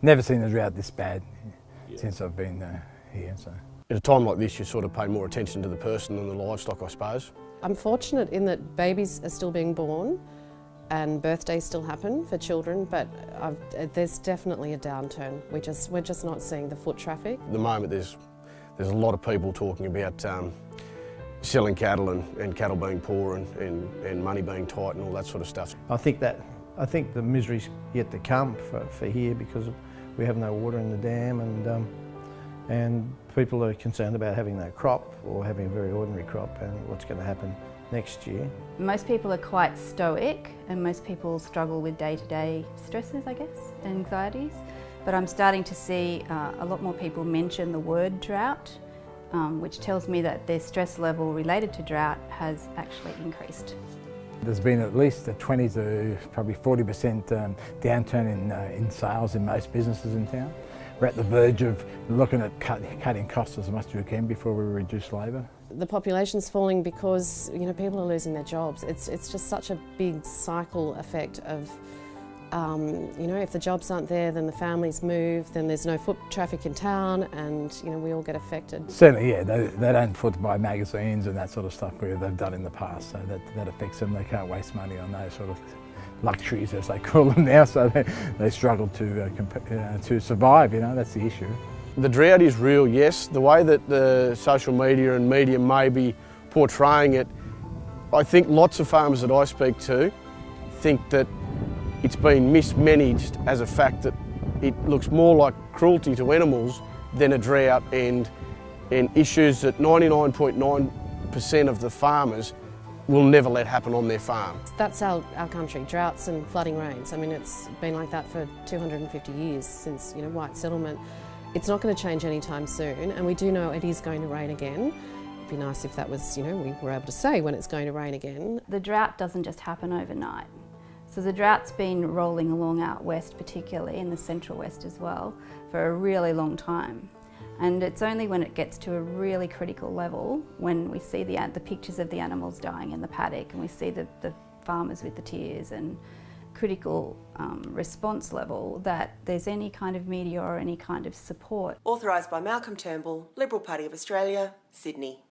never seen a drought this bad since I've been here. So. At a time like this, you sort of pay more attention to the person than the livestock, I suppose. I'm fortunate in that babies are still being born and birthdays still happen for children, but there's definitely a downturn. We're just not seeing the foot traffic. At the moment, there's a lot of people talking about selling cattle and cattle being poor and money being tight and all that sort of stuff. I think the misery's yet to come for here because we have no water in the dam, and people are concerned about having no crop or having a very ordinary crop and what's going to happen next year. Most people are quite stoic and most people struggle with day-to-day stresses, I guess, and anxieties. But I'm starting to see a lot more people mention the word drought, which tells me that their stress level related to drought has actually increased. There's been at least a 20 to probably 40% downturn in sales in most businesses in town. We're at the verge of looking at cutting costs as much as we can before we reduce labour. The population's falling because people are losing their jobs. It's just such a big cycle effect of if the jobs aren't there, then the families move, then there's no foot traffic in town, and we all get affected. Certainly, yeah, they don't foot buy magazines and that sort of stuff where they've done in the past, so that affects them. They can't waste money on those sort of luxuries, as they call them now, so they struggle to survive. That's the issue. The drought is real, yes. The way that the social media and media may be portraying it, I think lots of farmers that I speak to think that it's been mismanaged as a fact that it looks more like cruelty to animals than a drought and issues that 99.9% of the farmers will never let happen on their farm. That's our country, droughts and flooding rains. I mean, it's been like that for 250 years since white settlement. It's not going to change anytime soon, and we do know it is going to rain again. It'd be nice if that was, we were able to say when it's going to rain again. The drought doesn't just happen overnight. So the drought's been rolling along out west, particularly in the central west as well, for a really long time. And it's only when it gets to a really critical level, when we see the pictures of the animals dying in the paddock and we see the farmers with the tears and critical response level, that there's any kind of media or any kind of support. Authorised by Malcolm Turnbull, Liberal Party of Australia, Sydney.